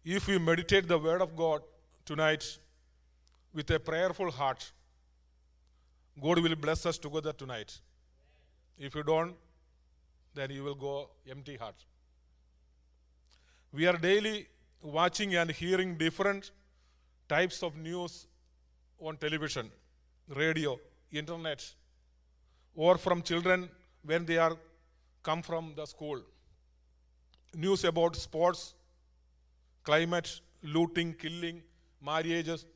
If we meditate the Word of God tonight with a prayerful heart, God will bless us together tonight. If you don't, then you will go empty heart. We are daily watching and hearing different types of news on television, radio, internet, or from children when they are come from the school. News about sports, climate, looting, killing, marriages,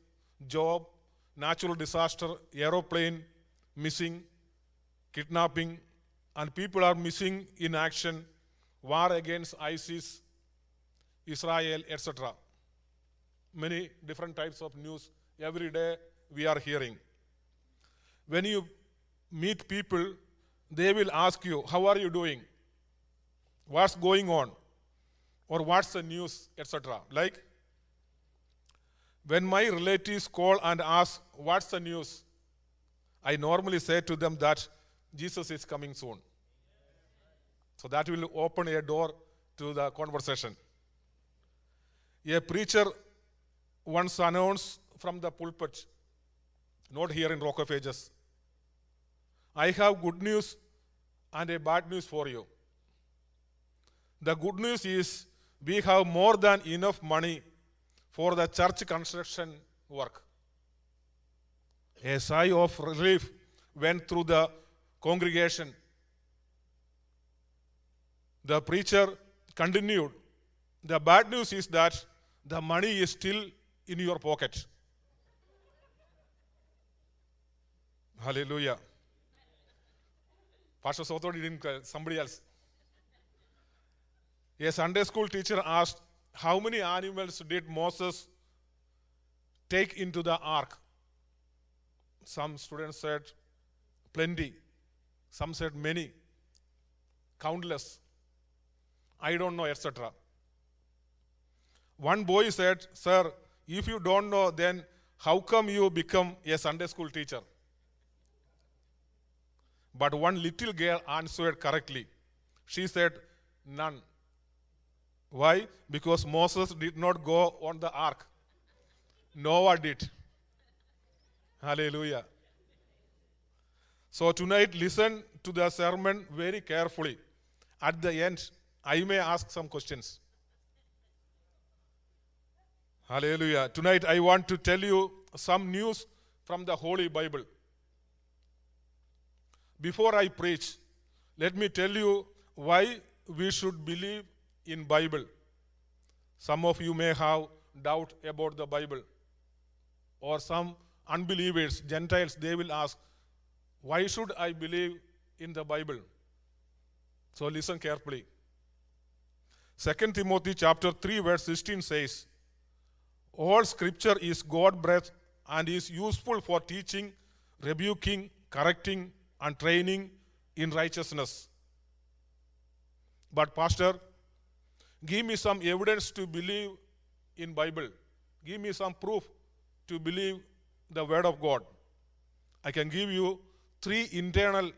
job, natural disaster, aeroplane, missing, kidnapping, and people are missing in action, war against ISIS, Israel, etc. Many different types of news every day we are hearing. When you meet people, they will ask you, how are you doing? What's going on? Or what's the news, etc. Like, when my relatives call and ask, what's the news? I normally say to them that Jesus is coming soon. So that will open a door to the conversation. A preacher once announced from the pulpit, not here in Rock of Ages, I have good news and a bad news for you. The good news is we have more than enough money for the church construction work. A sigh of relief went through the congregation. The preacher continued, the bad news is that the money is still in your pocket. Hallelujah. Pastor Soto didn't, somebody else. A Sunday school teacher asked, how many animals did Moses take into the ark? Some students said, plenty. Some said many, countless. I don't know, etc. One boy said, sir, if you don't know, then how come you become a Sunday school teacher? But one little girl answered correctly. She said, none. Why? Because Moses did not go on the ark. Noah did. Hallelujah. So tonight, listen to the sermon very carefully. At the end, I may ask some questions. Hallelujah. Tonight, I want to tell you some news from the Holy Bible. Before I preach, let me tell you why we should believe in Bible. Some of you may have doubt about the Bible. Or some unbelievers, Gentiles, they will ask, why should I believe in the Bible? So listen carefully. 2 Timothy chapter 3 verse 16 says, all scripture is God-breathed and is useful for teaching, rebuking, correcting, and training in righteousness. But pastor, give me some evidence to believe in Bible. Give me some proof to believe the word of God. I can give you 3 internal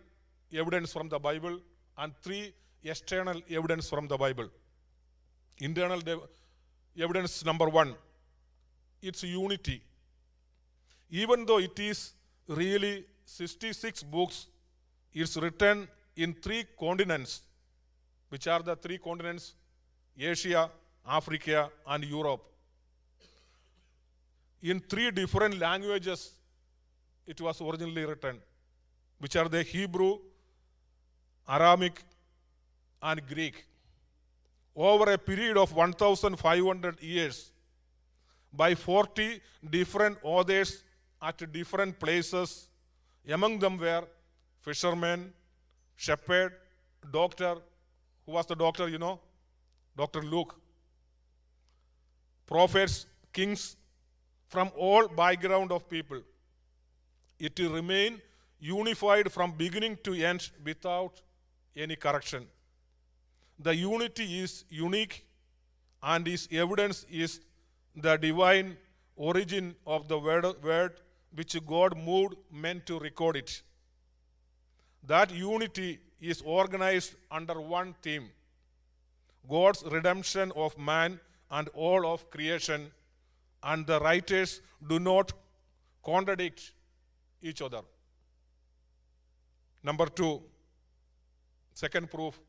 evidence from the Bible and 3 external evidence from the Bible. Internal evidence number 1, its unity. Even though it is really 66 books, it's written in 3 continents, which are the 3 continents, Asia, Africa, and Europe. In 3 different languages, it was originally written, which are the Hebrew, Aramaic, and Greek. Over a period of 1,500 years, by 40 different authors at different places. Among them were fishermen, shepherd, doctor. Who was the doctor, you know? Dr. Luke. Prophets, kings, from all background of people. It will remain unified from beginning to end without any correction. The unity is unique, and its evidence is the divine origin of the word which God moved men to record it. That unity is organized under one theme: God's redemption of man and all of creation, and the writers do not contradict each other. Number two, second proof,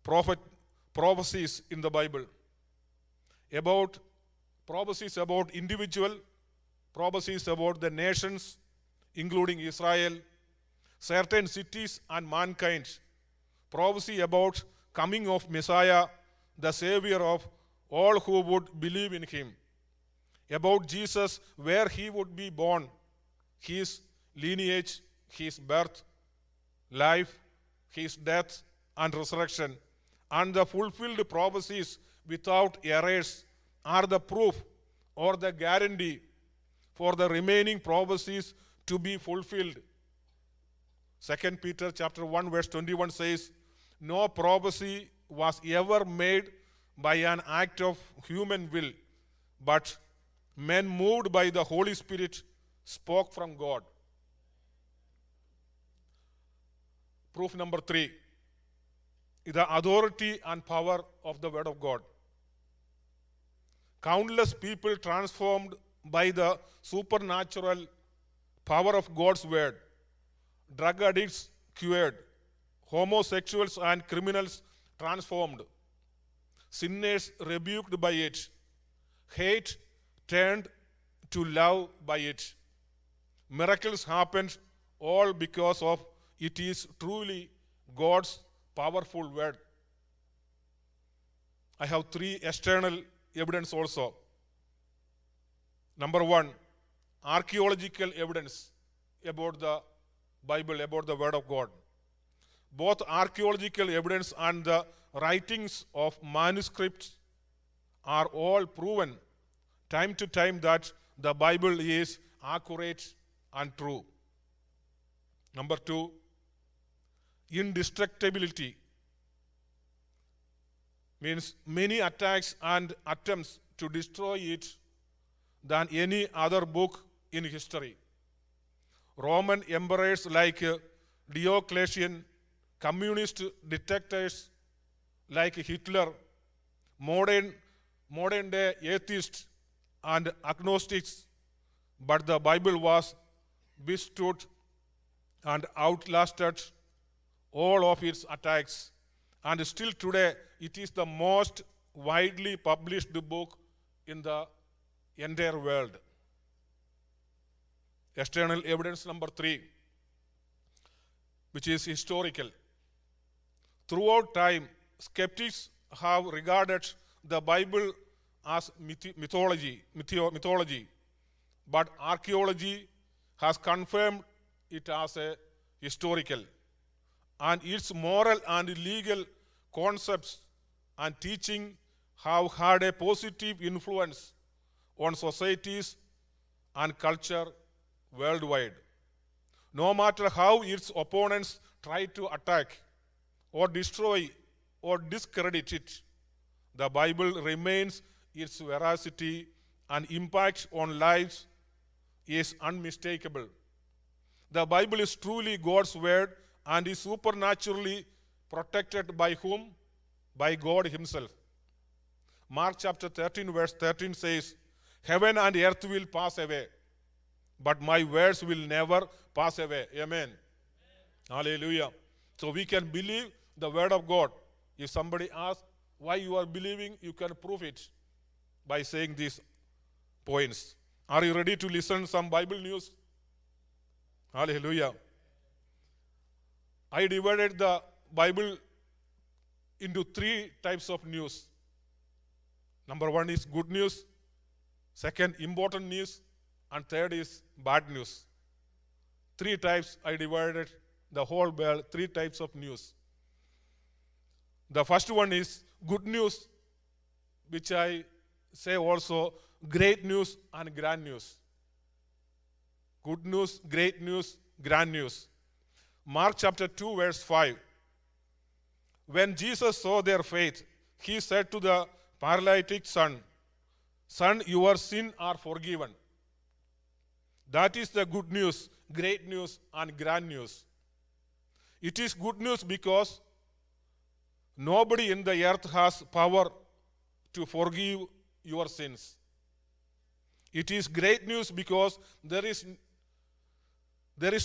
prophecies in the Bible. About prophecies about individual, prophecies about the nations, including Israel, certain cities and mankind, prophecy about coming of Messiah, the Savior of all who would believe in him, about Jesus, where he would be born, his lineage, his birth, life, his death and resurrection, and the fulfilled prophecies without errors are the proof or the guarantee for the remaining prophecies to be fulfilled. 2 Peter chapter 1 verse 21 says, no prophecy was ever made by an act of human will, but men moved by the Holy Spirit spoke from God. Proof number 3, the authority and power of the Word of God. Countless people transformed by the supernatural power of God's Word. Drug addicts cured, homosexuals and criminals transformed, sinners rebuked by it, hate turned to love by it. Miracles happened all because of it is truly God's powerful word. I have 3 external evidence also. Number 1, archaeological evidence about the Bible, about the Word of God. Both archaeological evidence and the writings of manuscripts are all proven time to time that the Bible is accurate and true. Number 2, indestructibility means many attacks and attempts to destroy it than any other book in history. Roman emperors like Diocletian, communist dictators like Hitler, modern day atheists and agnostics, but the Bible was withstood and outlasted all of its attacks, and still today it is the most widely published book in the entire world. External evidence number 3, which is historical. Throughout time, skeptics have regarded the Bible as mythology, but archaeology has confirmed it as a historical, and its moral and legal concepts and teaching have had a positive influence on societies and culture worldwide. No matter how its opponents try to attack or destroy or discredit it, the Bible remains, its veracity and impact on lives is unmistakable. The Bible is truly God's word and is supernaturally protected by whom? By God himself. Mark chapter 13 verse 13 says, heaven and earth will pass away, but my words will never pass away. Amen. Hallelujah. So we can believe the word of God. If somebody asks why you are believing, you can prove it by saying these points. Are you ready to listen some Bible news? Hallelujah. I divided the Bible into 3 types of news. Number 1 is good news, second important news, and third is bad news. 3 types I divided the whole world, 3 types of news. The first one is good news, which I say also great news and grand news. Good news, great news, grand news. Mark chapter 2 verse 5. When Jesus saw their faith, he said to the paralytic son, son, your sins are forgiven. That is the good news, great news, and grand news. It is good news because nobody in the earth has power to forgive your sins. It is great news because there is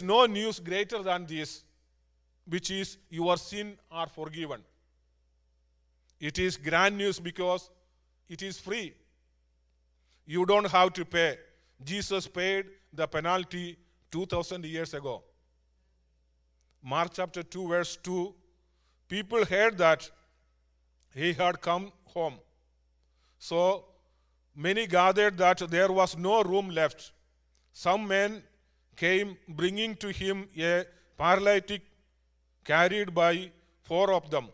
no news greater than this, which is your sins are forgiven. It is grand news because it is free. You don't have to pay. Jesus paid the penalty 2,000 years ago. Mark chapter 2 verse 2, people heard that he had come home. So many gathered that there was no room left. Some men came bringing to him a paralytic carried by 4 of them.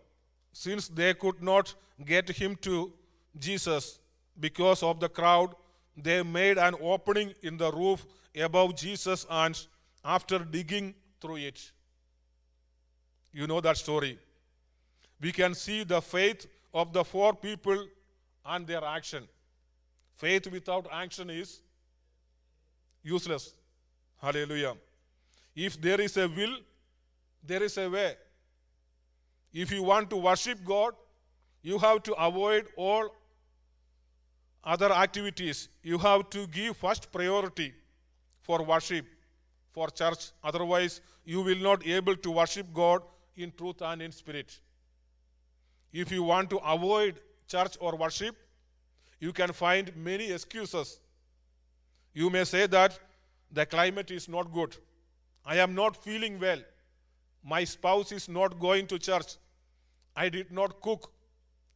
Since they could not get him to Jesus because of the crowd, they made an opening in the roof above Jesus, and after digging through it. You know that story. We can see the faith of the 4 people and their action. Faith without action is useless. Hallelujah. If there is a will, there is a way. If you want to worship God, you have to avoid all other activities. You have to give first priority for worship, for church. Otherwise, you will not be able to worship God in truth and in spirit. If you want to avoid church or worship, you can find many excuses. You may say that the climate is not good. I am not feeling well. My spouse is not going to church. I did not cook.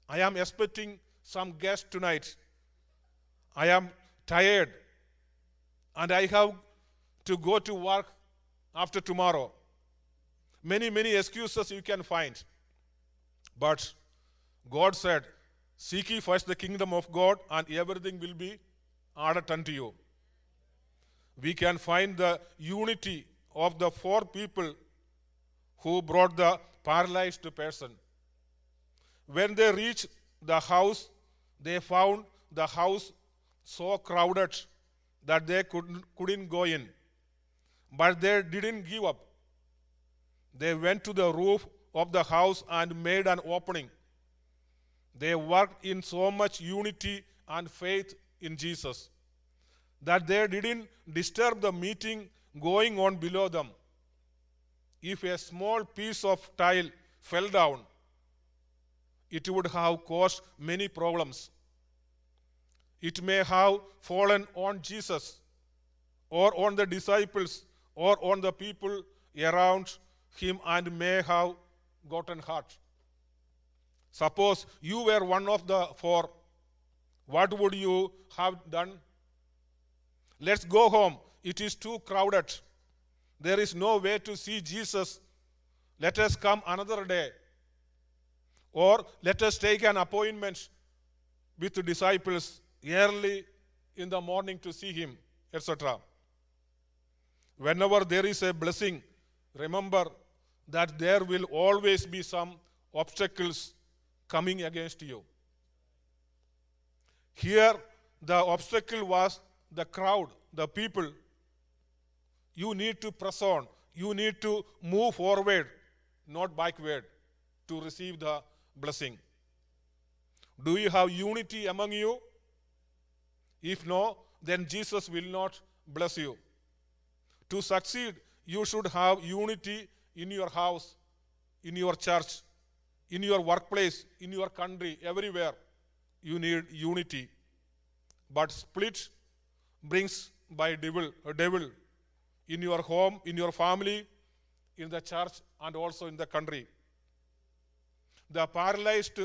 I am expecting some guests tonight. I am tired. And I have to go to work after tomorrow. Many excuses you can find. But God said, seek ye first the kingdom of God, and everything will be added unto you. We can find the unity of the 4 people who brought the paralyzed person. When they reached the house, they found the house so crowded that they couldn't go in. But they didn't give up. They went to the roof of the house and made an opening. They worked in so much unity and faith in Jesus that they didn't disturb the meeting going on below them. If a small piece of tile fell down, it would have caused many problems. It may have fallen on Jesus or on the disciples or on the people around him and may have gotten hurt. Suppose you were one of the 4. What would you have done? Let's go home. It is too crowded. There is no way to see Jesus. Let us come another day. Or let us take an appointment with the disciples early in the morning to see him, etc. Whenever there is a blessing, remember that there will always be some obstacles coming against you. Here, the obstacle was the crowd, the people. You need to press on. You need to move forward, not backward, to receive the blessing. Do you have unity among you? If no, then Jesus will not bless you. To succeed, you should have unity in your house, in your church, in your workplace, in your country, everywhere. You need unity. But split brings by a devil in your home, in your family, in the church, and also in the country. The paralyzed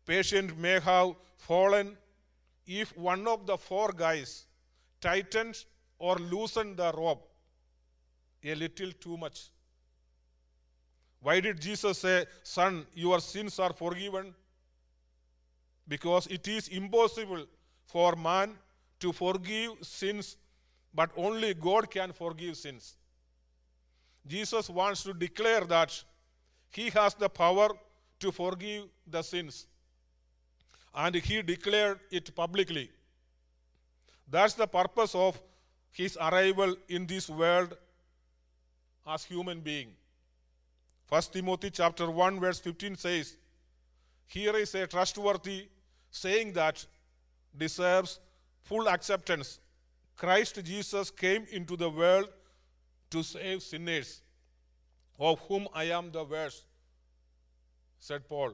patient may have fallen if one of the 4 guys tightened or loosened the rope a little too much. Why did Jesus say, "Son, your sins are forgiven"? Because it is impossible for man to forgive sins, but only God can forgive sins. Jesus wants to declare that he has the power to forgive the sins. And he declared it publicly. That's the purpose of his arrival in this world as human being. 1 Timothy chapter 1 verse 15 says, "Here is a trustworthy, saying that deserves full acceptance. Christ Jesus came into the world to save sinners, of whom I am the worst, said Paul.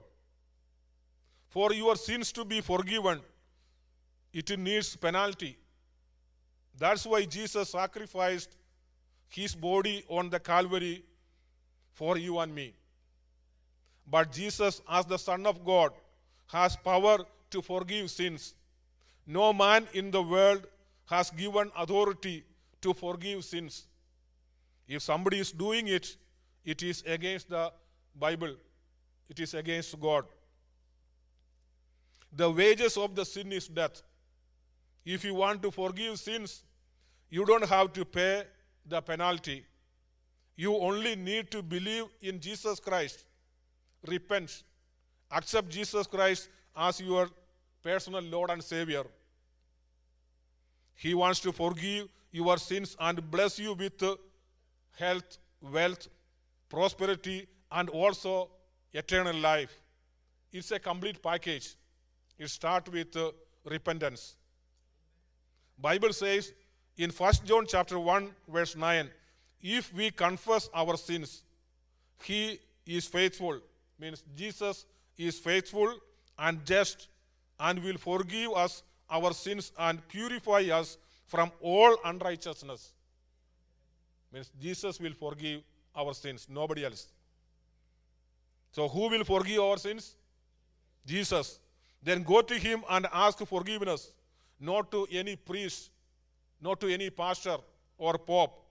For your sins to be forgiven, it needs penalty. That's why Jesus sacrificed his body on the Calvary for you and me. But Jesus, as the Son of God, has power to forgive sins. No man in the world has given authority to forgive sins. If somebody is doing it, it is against the Bible. It is against God. The wages of the sin is death. If you want to forgive sins, you don't have to pay the penalty. You only need to believe in Jesus Christ, repent, accept Jesus Christ as your personal Lord and Savior. He wants to forgive your sins and bless you with health, wealth, prosperity, and also eternal life. It's a complete package. It starts with repentance. Bible says in 1 John chapter 1 verse 9, if we confess our sins, he is faithful. Means Jesus is faithful and just and will forgive us our sins and purify us from all unrighteousness. Means Jesus will forgive our sins, nobody else. So who will forgive our sins? Jesus. Then go to him and ask forgiveness, not to any priest, not to any pastor or pope.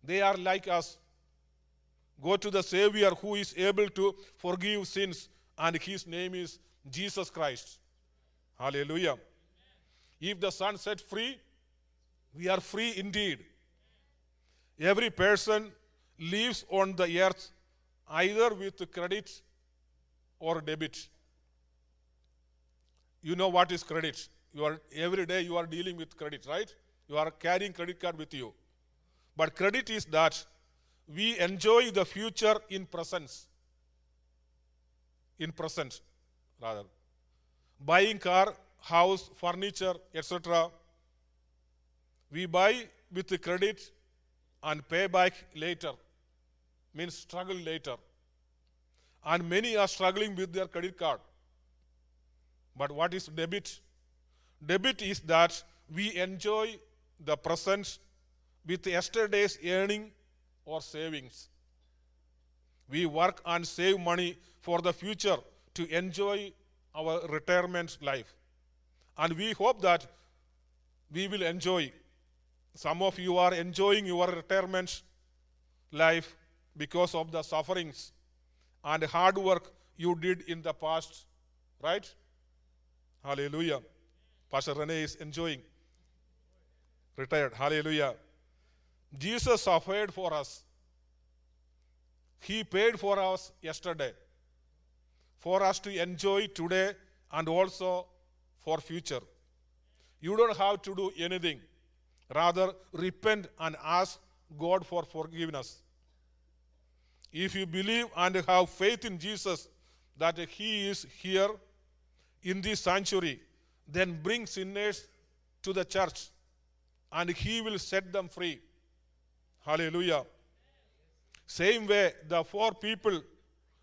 They are like us. Go to the Savior who is able to forgive sins, and his name is Jesus Christ. Hallelujah. If the Son set free, we are free indeed. Every person lives on the earth either with credit or debit. You know what is credit. Every day you are dealing with credit, right? You are carrying credit card with you. But credit is that we enjoy the future in presence. In present, rather. Buying car, house, furniture, etc. We buy with the credit and pay back later. Means struggle later. And many are struggling with their credit card. But what is debit? Debit is that we enjoy the present with yesterday's earning or savings. We work and save money for the future to enjoy our retirement life. And we hope that we will enjoy. Some of you are enjoying your retirement life because of the sufferings and hard work you did in the past, right? Hallelujah. Pastor Rene is enjoying. Retired. Hallelujah. Jesus suffered for us. He paid for us yesterday. For us to enjoy today and also for future. You don't have to do anything. Rather, repent and ask God for forgiveness. If you believe and have faith in Jesus that he is here in this sanctuary, then bring sinners to the church and he will set them free. Hallelujah. Same way, the 4 people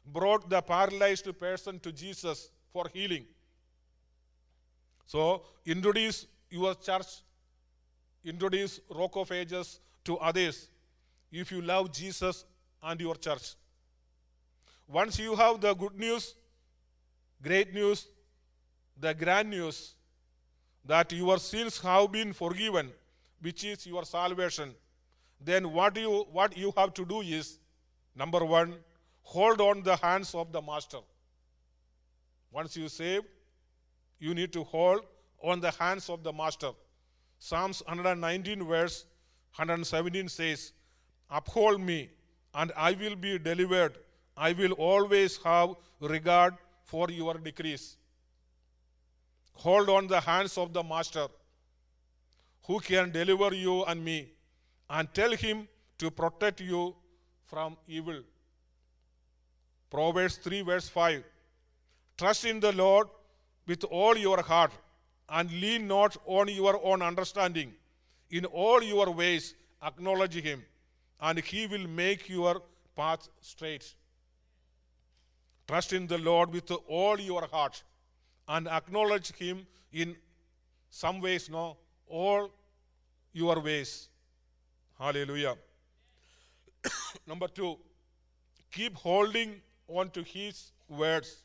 brought the paralyzed person to Jesus for healing. So, introduce your church, introduce Rock of Ages to others if you love Jesus and your church. Once you have the good news, great news, the grand news that your sins have been forgiven, which is your salvation, then what you have to do is, number 1, hold on the hands of the Master. Once you saved, you need to hold on the hands of the Master. Psalms 119 verse 117 says, uphold me and I will be delivered. I will always have regard for your decrees. Hold on the hands of the Master who can deliver you and me, and tell him to protect you from evil. Proverbs 3 verse 5. Trust in the Lord with all your heart, and lean not on your own understanding. In all your ways acknowledge him, and he will make your path straight. Trust in the Lord with all your heart, and acknowledge him in some ways, no, all your ways. Hallelujah. Number 2, keep holding on to his words.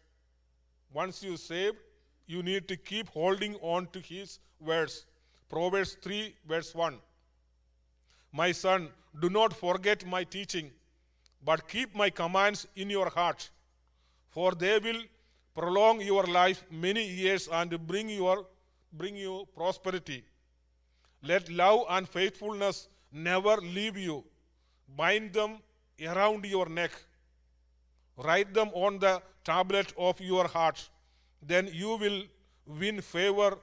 Once you saved, you need to keep holding on to his words. Proverbs 3 verse 1. My son, do not forget my teaching, but keep my commands in your heart, for they will prolong your life many years and bring you prosperity. Let love and faithfulness never leave you. Bind them around your neck. Write them on the tablet of your heart. Then you will win favor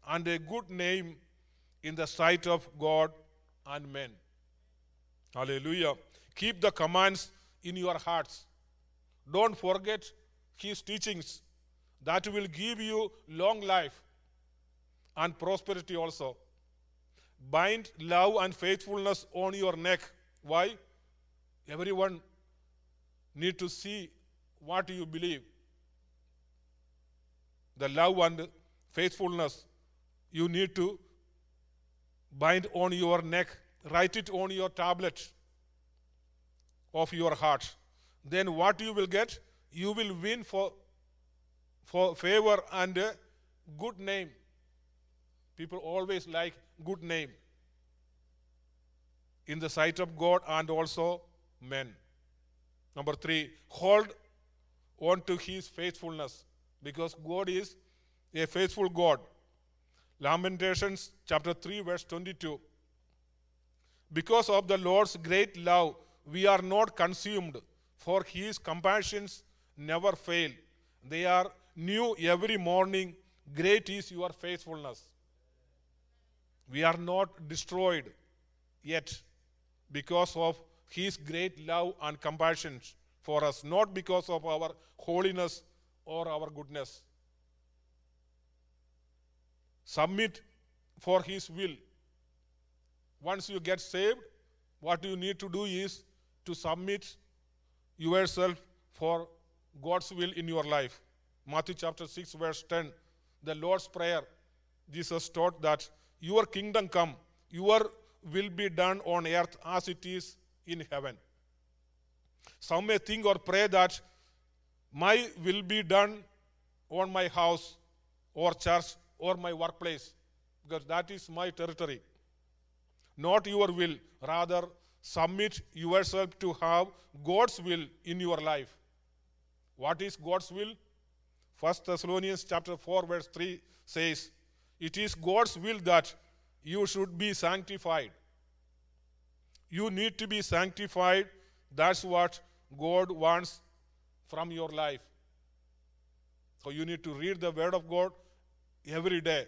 and a good name in the sight of God and men. Hallelujah. Keep the commands in your hearts. Don't forget his teachings. That will give you long life and prosperity also. Bind love and faithfulness on your neck. Why? Everyone need to see what you believe. The love and faithfulness you need to bind on your neck. Write it on your tablet of your heart. Then what you will get? You will win for favor and a good name. People always like good name in the sight of God and also men. Number 3, hold on to his faithfulness, because God is a faithful God. Lamentations chapter 3 verse 22. Because of the Lord's great love, we are not consumed, for his compassions never fail. They are new every morning. Great is your faithfulness. We are not destroyed yet because of his great love and compassion for us, not because of our holiness or our goodness. Submit for his will. Once you get saved, what you need to do is to submit yourself for God's will in your life. Matthew chapter 6 verse 10, the Lord's Prayer, Jesus taught that your kingdom come, your will be done on earth as it is in heaven. Some may think or pray that my will be done on my house or church or my workplace, because that is my territory. Not your will. Rather, submit yourself to have God's will in your life. What is God's will? 1 Thessalonians chapter 4 verse 3 says, it is God's will that you should be sanctified. You need to be sanctified. That's what God wants from your life. So you need to read the word of God every day.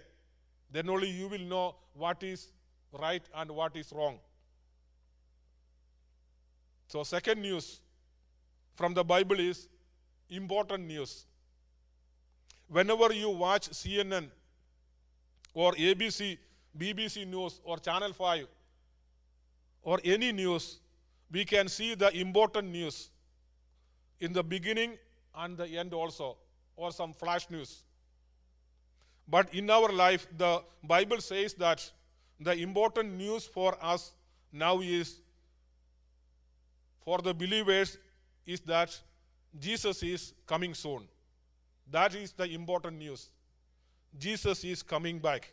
Then only you will know what is right and what is wrong. So second news from the Bible is important news. Whenever you watch CNN or ABC, BBC News or Channel 5 or any news, we can see the important news in the beginning and the end also, or some flash news. But in our life, the Bible says that the important news for us now is, for the believers, is that Jesus is coming soon. That is the important news. Jesus is coming back.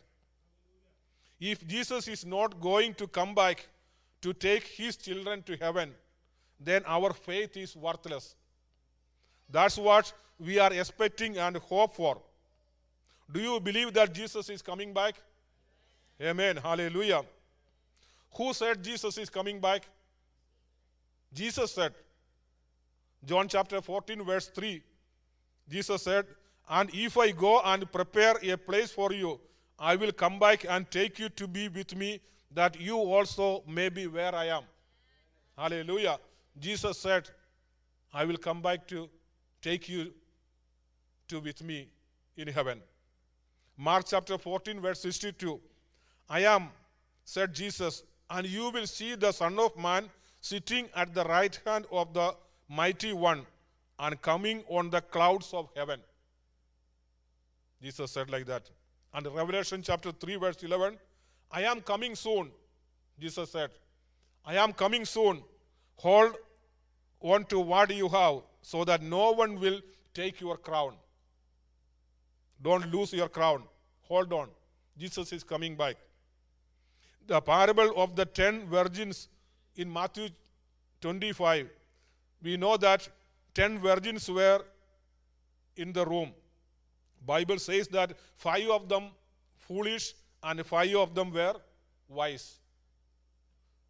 If Jesus is not going to come back to take his children to heaven, then our faith is worthless. That's what we are expecting and hope for. Do you believe that Jesus is coming back? Amen. Hallelujah. Who said Jesus is coming back? Jesus said. John chapter 14 verse 3. Jesus said, and if I go and prepare a place for you, I will come back and take you to be with me, that you also may be where I am. Hallelujah. Jesus said, I will come back to take you to with me in heaven. Mark chapter 14, verse 62. I am, said Jesus, and you will see the Son of Man sitting at the right hand of the Mighty One and coming on the clouds of heaven. Jesus said like that. And Revelation chapter 3, verse 11, I am coming soon, Jesus said. I am coming soon. Hold on to what you have, so that no one will take your crown. Don't lose your crown. Hold on. Jesus is coming back. The parable of the 10 virgins in Matthew 25, we know that 10 virgins were in the room. Bible says that 5 of them foolish and 5 of them were wise.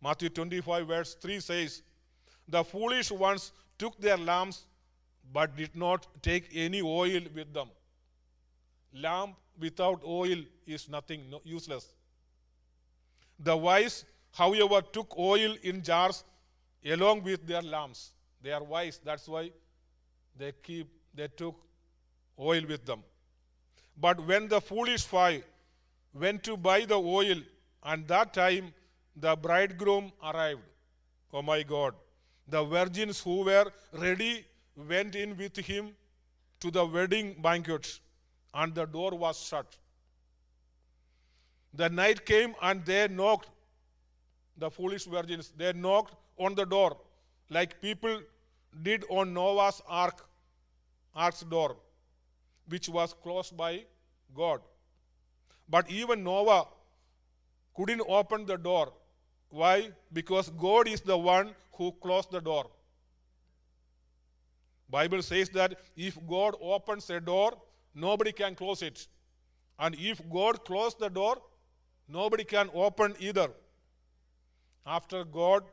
Matthew 25 verse 3 says, the foolish ones took their lamps but did not take any oil with them. Lamp without oil is nothing, useless. The wise, however, took oil in jars along with their lamps. They are wise, that's why they took oil with them. But when the foolish 5 went to buy the oil, and that time the bridegroom arrived. Oh my God. The virgins who were ready went in with him to the wedding banquet, and the door was shut. The night came and they knocked, the foolish virgins, they knocked on the door like people did on Noah's ark's door, which was closed by God. But even Noah couldn't open the door. Why? Because God is the one who closed the door. Bible says that if God opens a door, nobody can close it. And if God closed the door, nobody can open either. After God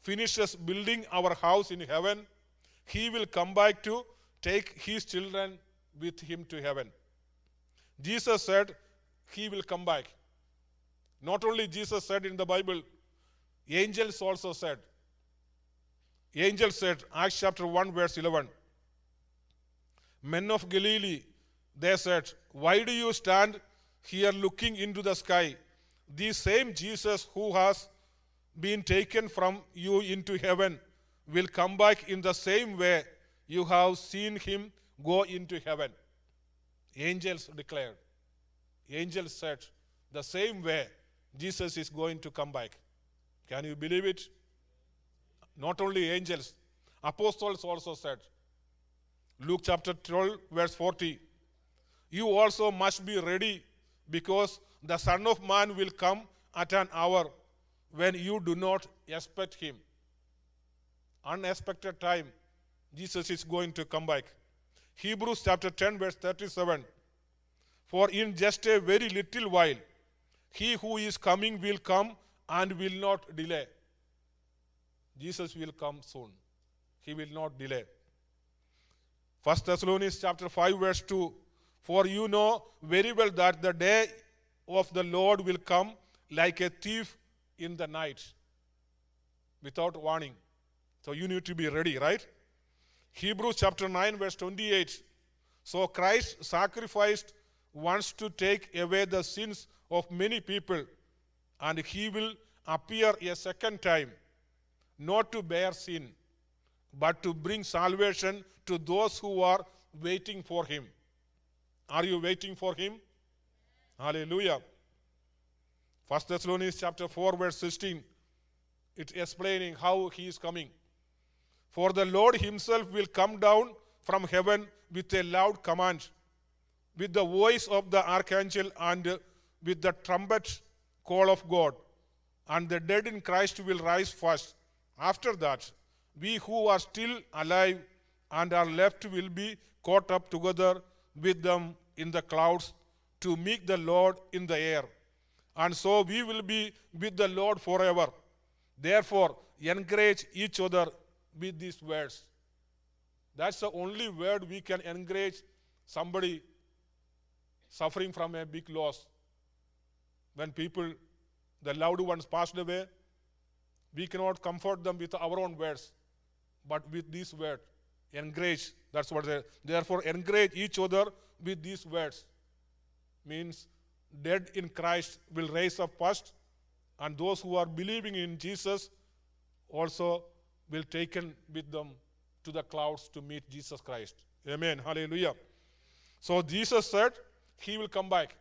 finishes building our house in heaven, he will come back to take his children with him to heaven. Jesus said he will come back. Not only Jesus said in the Bible, angels also said. Angels said, Acts chapter 1 verse 11, men of Galilee, they said, why do you stand here looking into the sky? The same Jesus who has been taken from you into heaven will come back in the same way you have seen him go into heaven. Angels declared. Angels said, the same way Jesus is going to come back. Can you believe it? Not only angels, apostles also said. Luke chapter 12 verse 40, you also must be ready, because the Son of Man will come at an hour when you do not expect him. Unexpected time, Jesus is going to come back. Hebrews chapter 10 verse 37, for in just a very little while, he who is coming will come and will not delay. Jesus will come soon. He will not delay. 1 Thessalonians chapter 5 verse 2, for you know very well that the day of the Lord will come like a thief in the night, without warning. So you need to be ready, right? Hebrews chapter 9 verse 28, so Christ sacrificed once to take away the sins of many people, and he will appear a second time, not to bear sin, but to bring salvation to those who are waiting for him. Are you waiting for him? Hallelujah. 1 Thessalonians chapter 4 verse 16, it's explaining how he is coming. For the Lord himself will come down from heaven with a loud command, with the voice of the archangel, and with the trumpet call of God. And the dead in Christ will rise first. After that, we who are still alive and are left will be caught up together with them in the clouds to meet the Lord in the air. And so we will be with the Lord forever. Therefore, encourage each other with these words. That's the only word we can encourage somebody suffering from a big loss. When people, the loved ones passed away, we cannot comfort them with our own words, but with these words. Encourage, that's what they, therefore encourage each other with these words. means dead in Christ will rise up first, and those who are believing in Jesus also will taken with them to the clouds to meet Jesus Christ. Amen. Hallelujah. So Jesus said he will come back.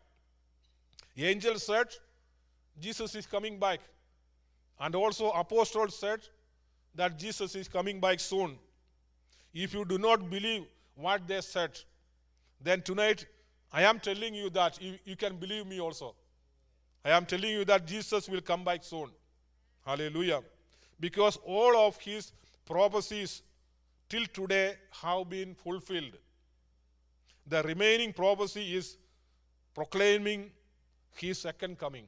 Angel said Jesus is coming back. And also apostles said that Jesus is coming back soon. If you do not believe what they said, then tonight I am telling you that you can believe me also. I am telling you that Jesus will come back soon. Hallelujah. Because all of his prophecies till today have been fulfilled. The remaining prophecy is proclaiming his second coming.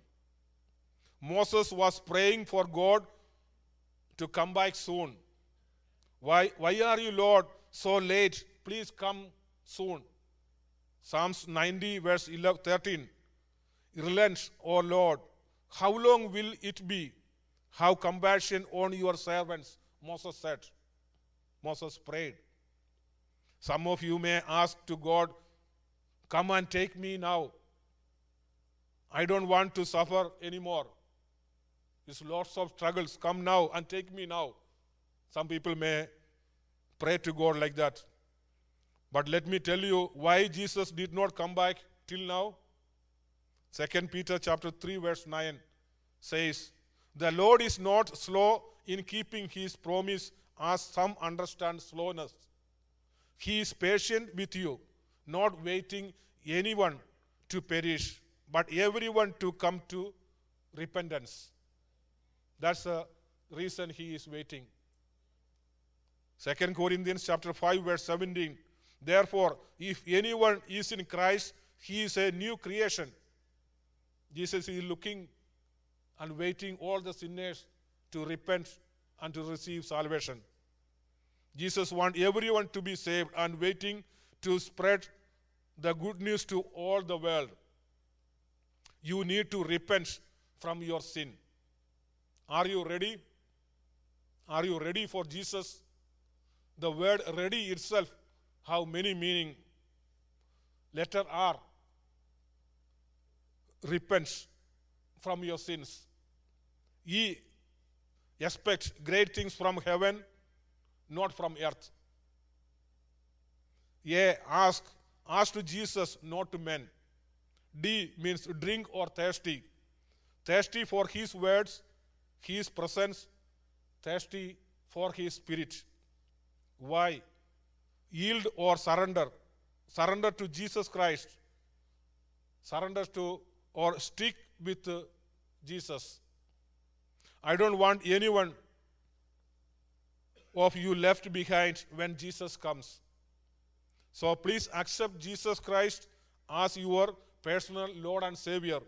Moses was praying for God to come back soon. Why are you, Lord, so late? Please come soon. Psalms 90 verse 13. Relent, O Lord, how long will it be? Have compassion on your servants, Moses said. Moses prayed. Some of you may ask to God, come and take me now. I don't want to suffer anymore. There's lots of struggles. Come now and take me now. Some people may pray to God like that. But let me tell you why Jesus did not come back till now. 2 Peter chapter 3 verse 9 says, the Lord is not slow in keeping his promise, as some understand slowness. He is patient with you, not waiting anyone to perish, but everyone to come to repentance. That's the reason he is waiting. 2 Corinthians chapter 5 verse 17. Therefore, if anyone is in Christ, he is a new creation. Jesus is looking and waiting all the sinners to repent and to receive salvation. Jesus wants everyone to be saved and waiting to spread the good news to all the world. You need to repent from your sin. Are you ready? Are you ready for Jesus? The word ready itself have many meaning. Letter R. Repent from your sins. E. Expect great things from heaven, not from earth. A. Ask to Jesus, not to men. D means drink or thirsty. Thirsty for his words, his presence, thirsty for his spirit. Why? Yield or surrender. Surrender to Jesus Christ. Surrender to or stick with Jesus. I don't want anyone of you left behind when Jesus comes. So please accept Jesus Christ as your personal Lord and Savior.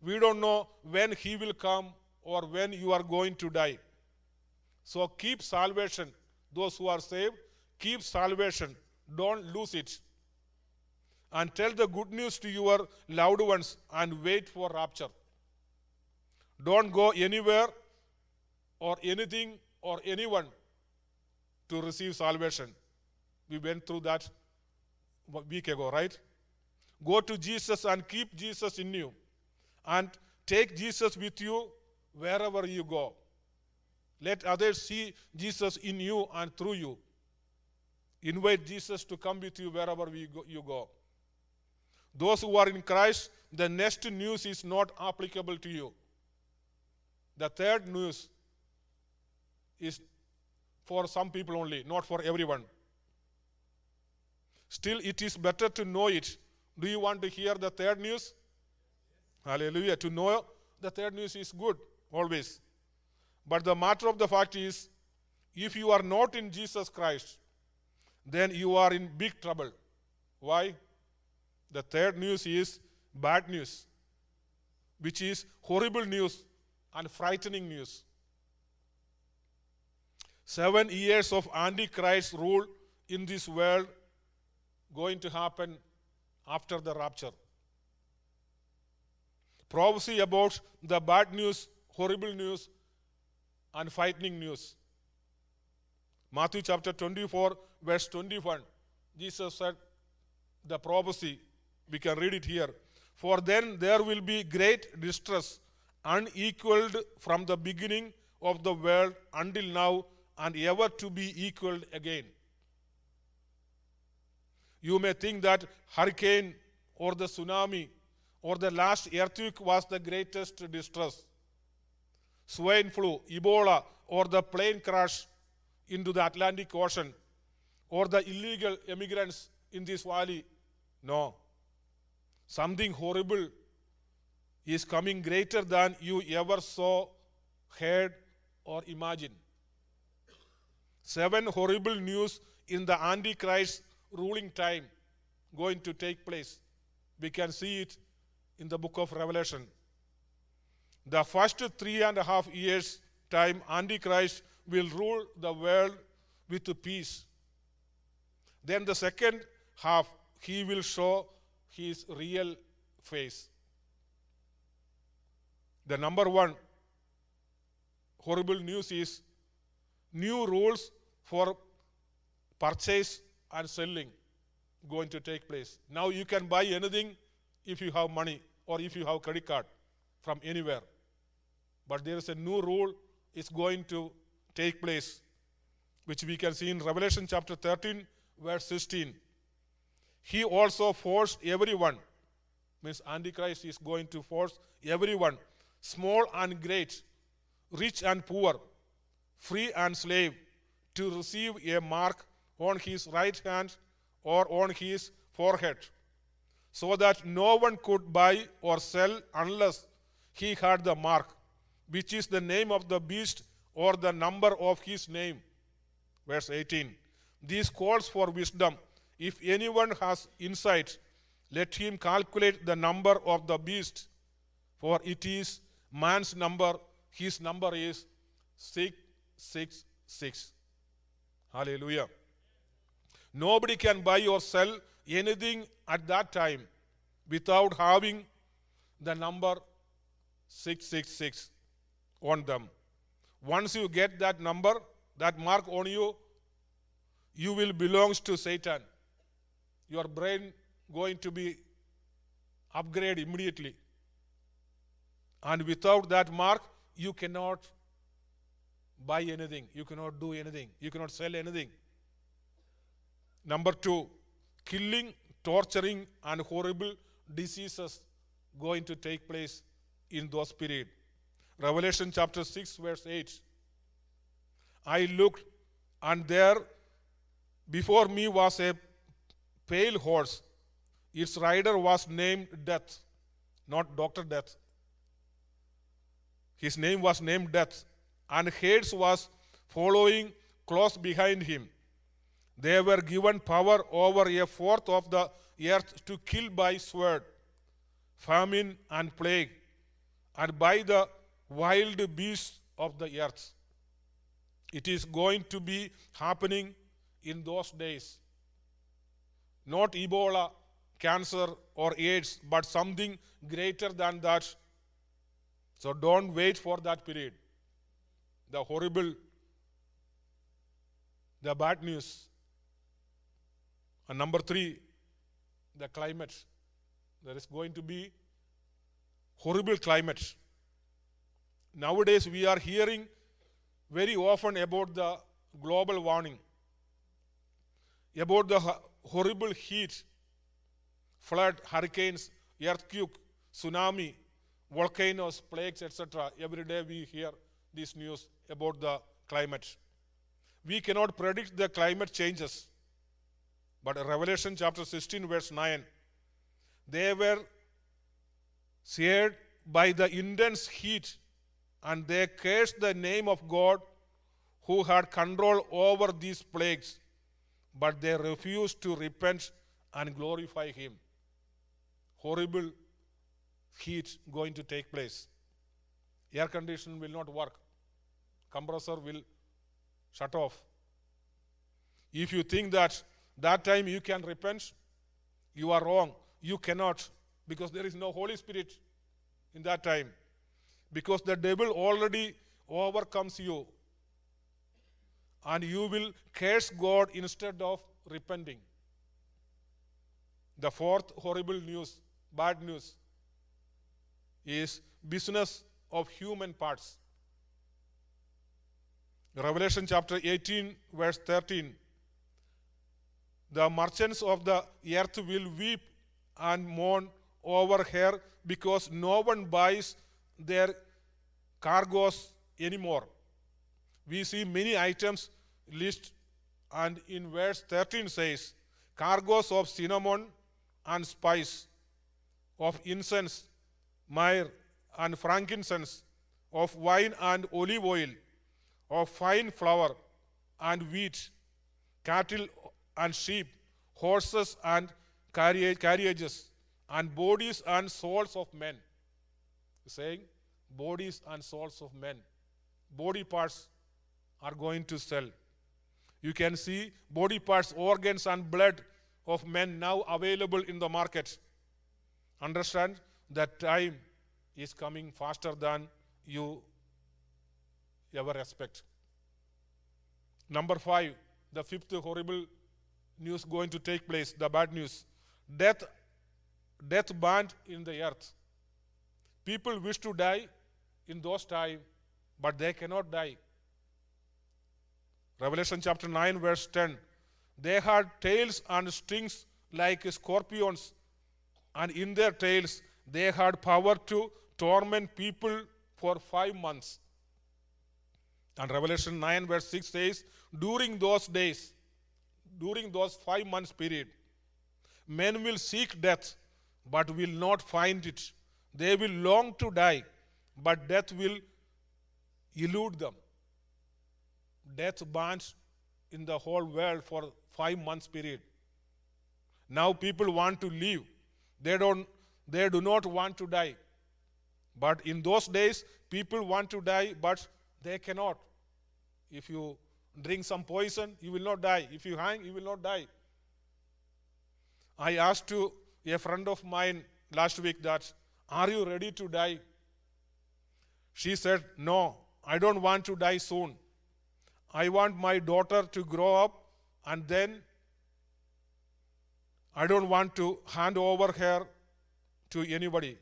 We don't know when he will come or when you are going to die. So keep salvation. Those who are saved, keep salvation. Don't lose it. And tell the good news to your loved ones and wait for rapture. Don't go anywhere or anything or anyone to receive salvation. We went through that a week ago, right? Go to Jesus and keep Jesus in you. And take Jesus with you wherever you go. Let others see Jesus in you and through you. Invite Jesus to come with you wherever you go. Those who are in Christ, the next news is not applicable to you. The third news is for some people only, not for everyone. Still, it is better to know it. Do you want to hear the third news? Hallelujah. To know the third news is good, always. But the matter of the fact is, if you are not in Jesus Christ, then you are in big trouble. Why? The third news is bad news, which is horrible news and frightening news. 7 years of Antichrist rule in this world going to happen after the rapture. Prophecy about the bad news, horrible news, and frightening news. Matthew chapter 24, verse 21, Jesus said the prophecy, we can read it here. For then there will be great distress, unequaled from the beginning of the world until now, and ever to be equaled again. You may think that hurricane or the tsunami or the last earthquake was the greatest distress. Swine flu, Ebola, or the plane crash into the Atlantic Ocean, or the illegal immigrants in this valley. No. Something horrible is coming, greater than you ever saw, heard, or imagined. 7 horrible news in the Antichrist ruling time going to take place. We can see it in the book of Revelation. The first 3.5 years time, Antichrist will rule the world with peace. Then the second half, he will show his real face. The number 1 horrible news is new rules for purchase and selling going to take place. Now you can buy anything if you have money or if you have credit card from anywhere. But there is a new rule is going to take place, which we can see in Revelation chapter 13, verse 16. He also forced everyone, means Antichrist is going to force everyone, small and great, rich and poor, free and slave, to receive a mark on his right hand or on his forehead, so that no one could buy or sell unless he had the mark, which is the name of the beast or the number of his name. Verse 18. This calls for wisdom. If anyone has insight, let him calculate the number of the beast, for it is man's number. His number is 666. Hallelujah. Nobody can buy or sell anything at that time without having the number 666 on them. Once you get that number, that mark on you, you will belong to Satan. Your brain going to be upgraded immediately. And without that mark, you cannot buy anything. You cannot do anything. You cannot sell anything. Number 2, killing, torturing, and horrible diseases going to take place in those periods. Revelation chapter 6, verse 8. I looked, and there before me was a pale horse. Its rider was named Death, not Dr. Death. His name was named Death, and Hades was following close behind him. They were given power over a fourth of the earth to kill by sword, famine, and plague, and by the wild beasts of the earth. It is going to be happening in those days. Not Ebola, cancer, or AIDS, but something greater than that. So don't wait for that period. The horrible, the bad news. And number 3, the climate. There is going to be horrible climate. Nowadays we are hearing very often about the global warming, about the horrible heat, flood, hurricanes, earthquake, tsunami, volcanoes, plagues, etc. Every day we hear this news about the climate. We cannot predict the climate changes. But Revelation chapter 16, verse 9, they were seared by the intense heat, and they cursed the name of God who had control over these plagues, but they refused to repent and glorify him. Horrible heat going to take place. Air conditioner will not work. Compressor will shut off. If you think that time you can repent, you are wrong. You cannot, because there is no Holy Spirit in that time. Because the devil already overcomes you. And you will curse God instead of repenting. The fourth horrible news, bad news, is business of human parts. Revelation chapter 18, verse 13. The merchants of the earth will weep and mourn over her because no one buys their cargoes anymore. We see many items listed, and in verse 13 says, cargoes of cinnamon and spice, of incense, myrrh and frankincense, of wine and olive oil, of fine flour and wheat, cattle and sheep, horses and carriages, and bodies and souls of men. Saying bodies and souls of men. Body parts are going to sell. You can see body parts, organs and blood of men now available in the market. Understand that time is coming faster than you ever expect. Number 5, the fifth horrible news going to take place, the bad news. Death banned in the earth. People wish to die in those times, but they cannot die. Revelation chapter 9, verse 10. They had tails and stings like scorpions, and in their tails they had power to torment people for 5 months. And Revelation 9, verse 6 says, during those days, during those 5 months period, men will seek death, but will not find it. They will long to die, but death will elude them. Death bans in the whole world for 5 months period. Now people want to live. They do not want to die. But in those days, people want to die, but they cannot. If you drink some poison, you will not die. If you hang, you will not die. I asked to a friend of mine last week that, are you ready to die? She said, no, I don't want to die soon. I want my daughter to grow up, and then I don't want to hand over her to anybody.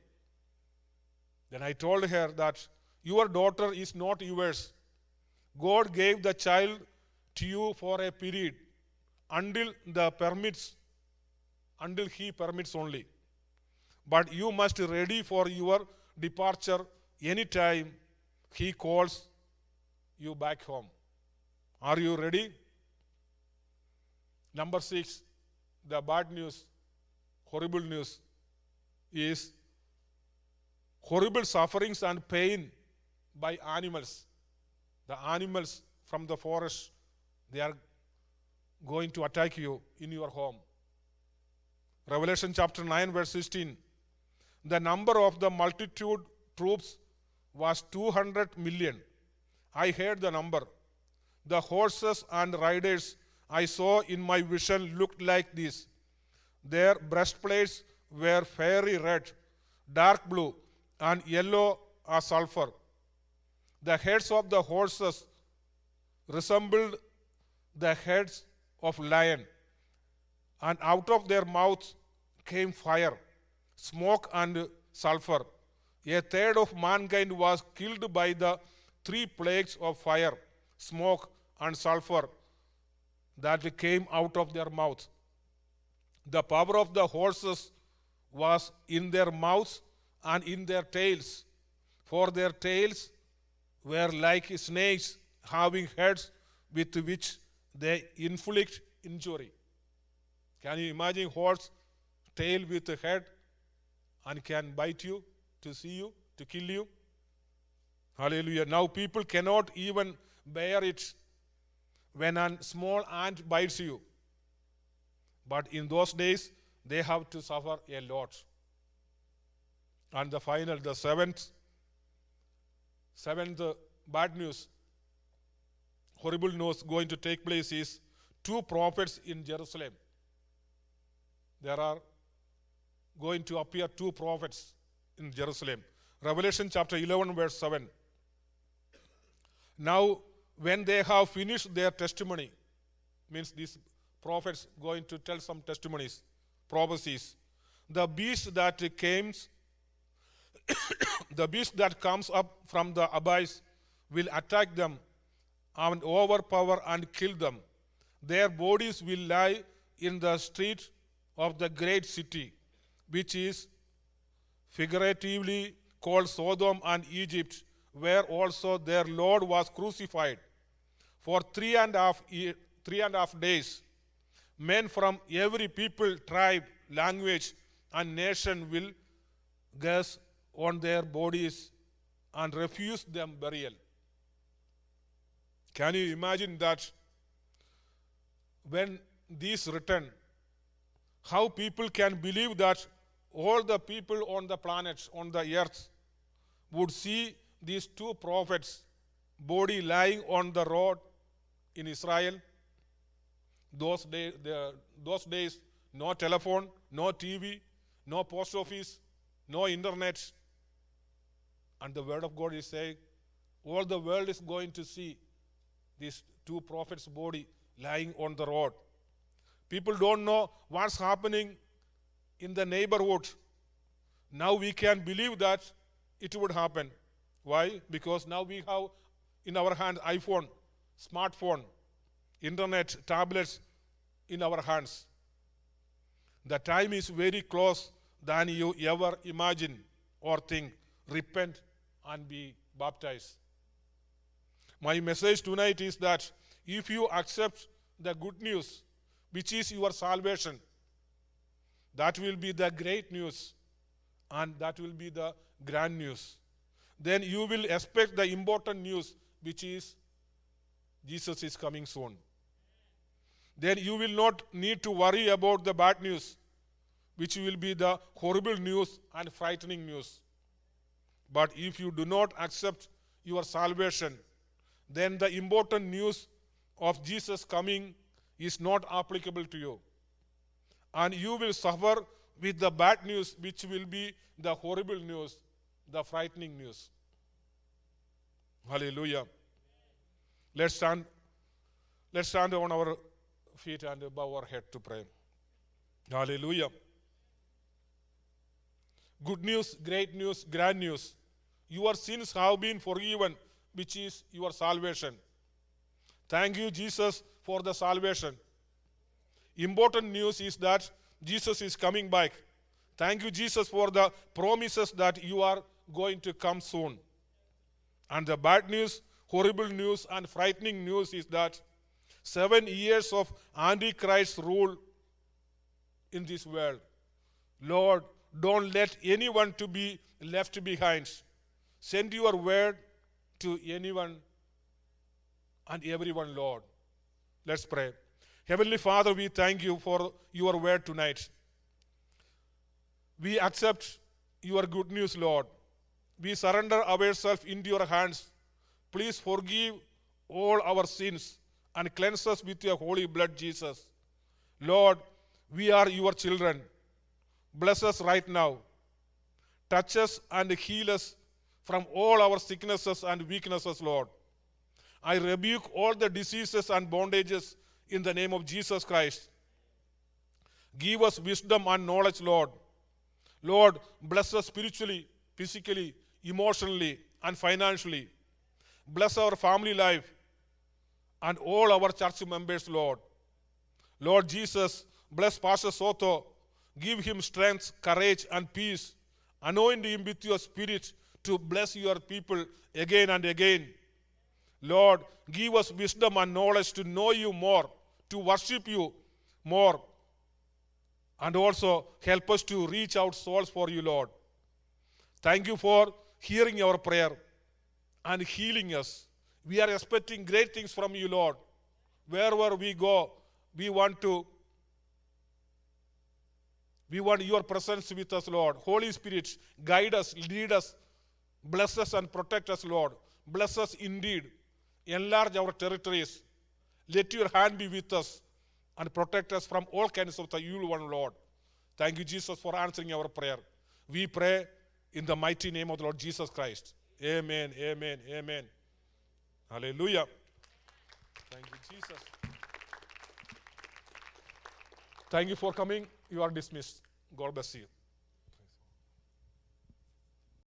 Then I told her that your daughter is not yours. God gave the child to you for a period until he permits only. But you must be ready for your departure anytime he calls you back home. Are you ready? Number 6, the bad news, horrible news is horrible sufferings and pain by animals. The animals from the forest, they are going to attack you in your home. Revelation chapter 9, verse 16. The number of the multitude troops was 200 million. I heard the number. The horses and riders I saw in my vision looked like this. Their breastplates were fiery red, dark blue, and yellow as sulfur. The heads of the horses resembled the heads of lion, and out of their mouths came fire, smoke, and sulfur. A third of mankind was killed by the 3 plagues of fire, smoke, and sulfur that came out of their mouths. The power of the horses was in their mouths and in their tails, for their tails were like snakes having heads with which they inflict injury. Can you imagine horse tail with a head and can bite you, to see you, to kill you? Hallelujah. Now people cannot even bear it when a small ant bites you. But in those days, they have to suffer a lot. And the final, the seventh bad news, horrible news going to take place is 2 prophets in Jerusalem. There are going to appear 2 prophets in Jerusalem. Revelation chapter 11, verse 7. Now, when they have finished their testimony, means these prophets going to tell some testimonies, prophecies, the beast that came The beast that comes up from the abyss will attack them and overpower and kill them. Their bodies will lie in the street of the great city, which is figuratively called Sodom and Egypt, where also their Lord was crucified. For 3.5 days, men from every people, tribe, language, and nation will gaze on their bodies and refuse them burial. Can you imagine that? When these return, how people can believe that all the people on the planet, on the earth, would see these two prophets' body lying on the road in Israel? Those days, no telephone, no TV, no post office, no internet. And the word of God is saying, all the world is going to see these two prophets' body lying on the road. People don't know what's happening in the neighborhood. Now we can believe that it would happen. Why? Because now we have in our hand iPhone, smartphone, internet, tablets in our hands. The time is very close than you ever imagine or think. Repent and be baptized. My message tonight is that if you accept the good news, which is your salvation, that will be the great news and that will be the grand news. Then you will expect the important news, which is Jesus is coming soon. Then you will not need to worry about the bad news, which will be the horrible news and frightening news. But if you do not accept your salvation, then the important news of Jesus coming is not applicable to you. And you will suffer with the bad news, which will be the horrible news, the frightening news. Hallelujah. Let's stand on our feet and bow our head to pray. Hallelujah. Good news, great news, grand news. Your sins have been forgiven, which is your salvation. Thank you, Jesus, for the salvation. Important news is that Jesus is coming back. Thank you, Jesus, for the promises that you are going to come soon. And the bad news, horrible news, and frightening news is that 7 years of Antichrist rule in this world. Lord, don't let anyone to be left behind. Send your word to anyone and everyone, Lord. Let's pray. Heavenly Father, we thank you for your word tonight. We accept your good news, Lord. We surrender ourselves into your hands. Please forgive all our sins and cleanse us with your holy blood, Jesus. Lord, we are your children. Bless us right now. Touch us and heal us from all our sicknesses and weaknesses, Lord. I rebuke all the diseases and bondages in the name of Jesus Christ. Give us wisdom and knowledge, Lord. Lord, bless us spiritually, physically, emotionally, and financially. Bless our family life and all our church members, Lord. Lord Jesus, bless Pastor Soto. Give him strength, courage, and peace. Anoint him with your spirit to bless your people again and again. Lord, give us wisdom and knowledge to know you more, to worship you more, and also help us to reach out souls for you, Lord. Thank you for hearing our prayer and healing us. We are expecting great things from you, Lord. Wherever we go, we want your presence with us, Lord. Holy Spirit, guide us, lead us, bless us and protect us, Lord. Bless us indeed. Enlarge our territories. Let your hand be with us and protect us from all kinds of the evil one, Lord. Thank you, Jesus, for answering our prayer. We pray in the mighty name of the Lord Jesus Christ. Amen, amen, amen. Hallelujah. Thank you, Jesus. Thank you for coming. You are dismissed. God bless you.